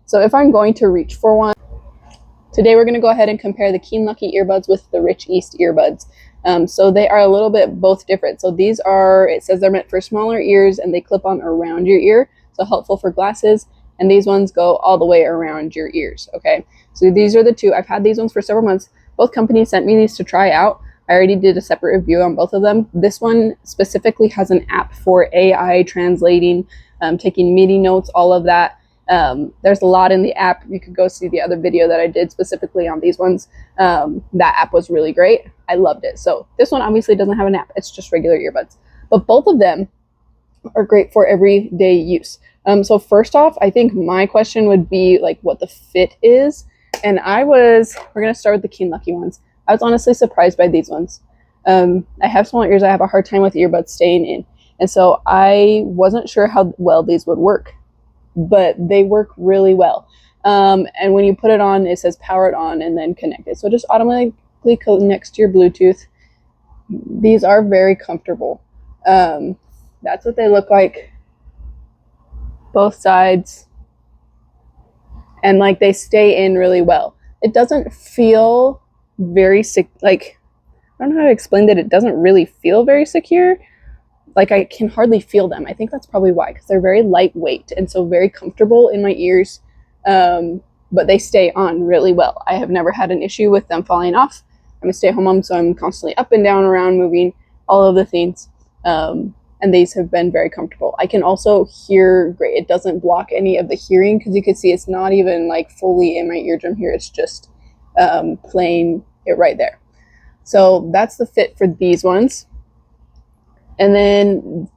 So if I'm going to reach for one, today we're going to go ahead and compare the Keen Lucky earbuds with the RichEast earbuds. So they are a little bit both different. So these are, it says they're meant for smaller ears and they clip on around your ear, so helpful for glasses. And these ones go all the way around your ears, okay? So these are the two. I've had these ones for several months. Both companies sent me these to try out. I already did a separate review on both of them. This one specifically has an app for AI translating, taking MIDI notes, all of that. There's a lot in the app. You could go see the other video that I did specifically on these ones. That app was really great. I loved it. So this one obviously doesn't have an app. It's just regular earbuds. But both of them are great for everyday use. So first off, I think my question would be like what the fit is. And we're going to start with the Keen Lucky ones. I was honestly surprised by these ones. I have small ears. I have a hard time with earbuds staying in. And so I wasn't sure how well these would work, but they work really well. And when you put it on, it says power it on and then connect it. So it just automatically connects to your Bluetooth. These are very comfortable. That's what they look like. Both sides. And like they stay in really well. It doesn't feel very like, I don't know how to explain that. It doesn't really feel very secure. Like I can hardly feel them. I think that's probably why, because they're very lightweight and so very comfortable in my ears. But they stay on really well. I have never had an issue with them falling off. I'm a stay-at-home mom, so I'm constantly up and down, around, moving, all of the things. And these have been very comfortable. I can also hear great. It doesn't block any of the hearing, because you can see it's not even like fully in my eardrum here. It's just playing it right there. So that's the fit for these ones. And then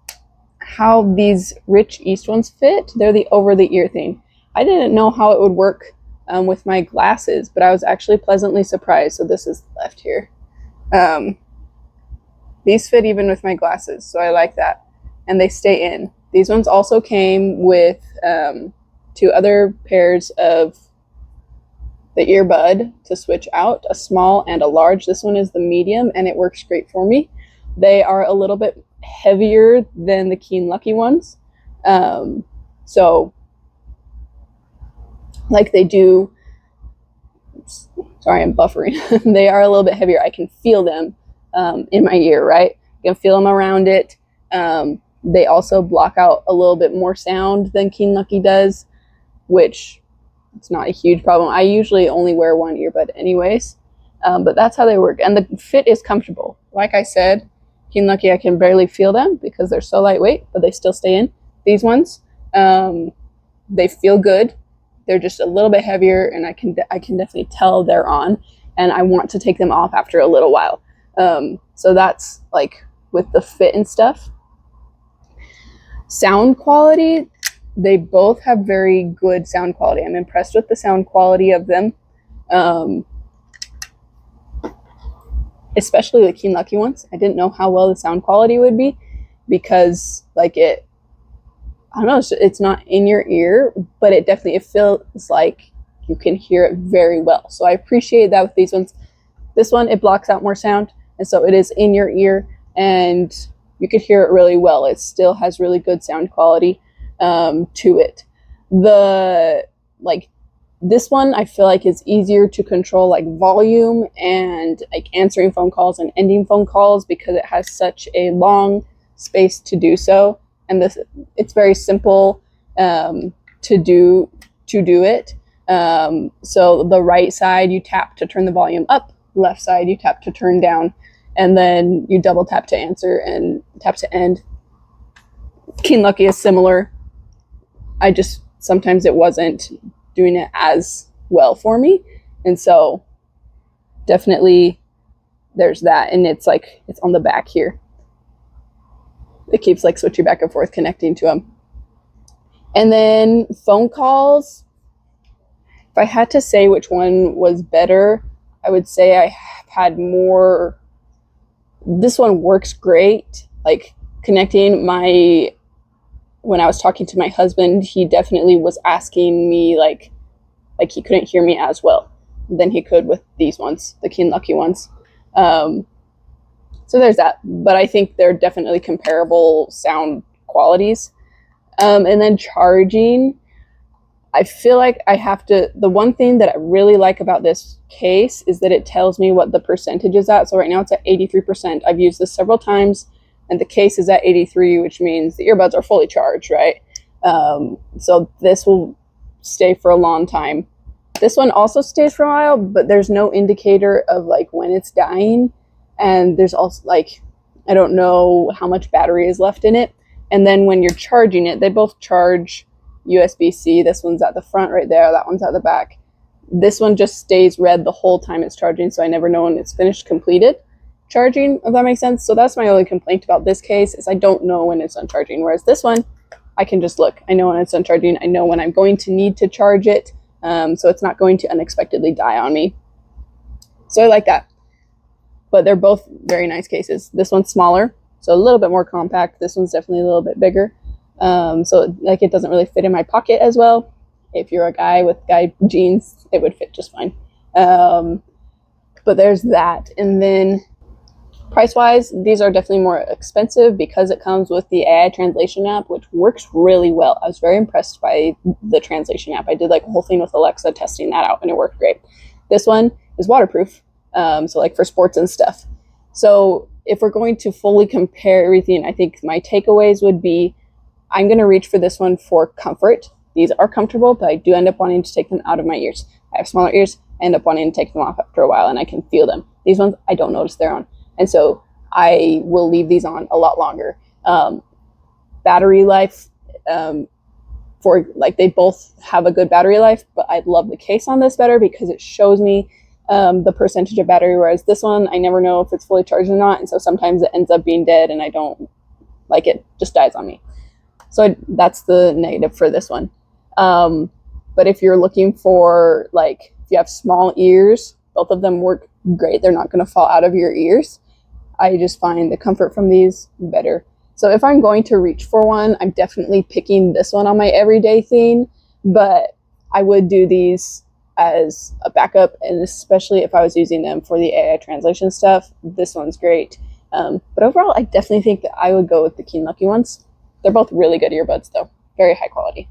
how these RichEast ones fit, they're the over-the-ear thing. I didn't know how it would work with my glasses, but I was actually pleasantly surprised. So this is left here. These fit even with my glasses, so I like that. And they stay in. These ones also came with 2 other pairs of the earbud to switch out, a small and a large. This one is the medium, and it works great for me. They are a little bit heavier than the Keen Lucky ones. So like they do, sorry, I'm buffering. They are a little bit heavier. I can feel them in my ear, right? I can feel them around it. They also block out a little bit more sound than Keen Lucky does, which it's not a huge problem. I usually only wear one earbud anyways, but that's how they work. And the fit is comfortable. Like I said, Keen Lucky, I can barely feel them because they're so lightweight, but they still stay in. These ones, they feel good. They're just a little bit heavier, and I can definitely tell they're on, and I want to take them off after a little while. So that's like with the fit and stuff. Sound quality, they both have very good sound quality. I'm impressed with the sound quality of them. Especially the Keen Lucky ones. I didn't know how well the sound quality would be, because like I don't know, it's not in your ear, but it feels like you can hear it very well. So I appreciate that with these ones. This one, it blocks out more sound, and so it is in your ear, and you could hear it really well. It still has really good sound quality to it. This one I feel like is easier to control, like volume and like answering phone calls and ending phone calls, because it has such a long space to do so. And it's very simple to do it. So the right side you tap to turn the volume up, left side you tap to turn down, and then you double tap to answer and tap to end. Keen Lucky is similar. Sometimes it wasn't doing it as well for me, and so definitely there's that. And it's on the back here. It keeps like switching back and forth connecting to them. And then phone calls, if I had to say which one was better, I would say I have had more. This one works great, like connecting when I was talking to my husband, he definitely was asking me like he couldn't hear me as well than he could with these ones, the Keen Lucky ones. So there's that, but I think they're definitely comparable sound qualities. And then charging, I feel like I have to, the one thing that I really like about this case is that it tells me what the percentage is at. So right now it's at 83%. I've used this several times and the case is at 83, which means the earbuds are fully charged, right? So this will stay for a long time. This one also stays for a while, but there's no indicator of like when it's dying. And there's also like, I don't know how much battery is left in it. And then when you're charging it, they both charge USB-C. This one's at the front right there. That one's at the back. This one just stays red the whole time it's charging, so I never know when it's finished completed charging, if that makes sense. So that's my only complaint about this case, is I don't know when it's done charging. Whereas this one, I can just look. I know when it's done charging. I know when I'm going to need to charge it. So it's not going to unexpectedly die on me. So I like that. But they're both very nice cases. This one's smaller, so a little bit more compact. This one's definitely a little bit bigger. So like it doesn't really fit in my pocket as well. If you're a guy with guy jeans, it would fit just fine. But there's that. And then price-wise, these are definitely more expensive because it comes with the AI translation app, which works really well. I was very impressed by the translation app. I did like a whole thing with Alexa testing that out and it worked great. This one is waterproof, so like for sports and stuff. So if we're going to fully compare everything, I think my takeaways would be, I'm going to reach for this one for comfort. These are comfortable, but I do end up wanting to take them out of my ears. I have smaller ears. I end up wanting to take them off after a while, and I can feel them. These ones, I don't notice they're on. And so I will leave these on a lot longer. Battery life, for like they both have a good battery life, but I love the case on this better because it shows me the percentage of battery, whereas this one, I never know if it's fully charged or not. And so sometimes it ends up being dead and I don't like it, just dies on me. So that's the negative for this one. But if you're looking for, like, if you have small ears, both of them work great. They're not going to fall out of your ears. I just find the comfort from these better. So if I'm going to reach for one, I'm definitely picking this one on my everyday thing, but I would do these as a backup, and especially if I was using them for the AI translation stuff, this one's great. But overall, I definitely think that I would go with the Keen Lucky ones. They're both really good earbuds though, very high quality.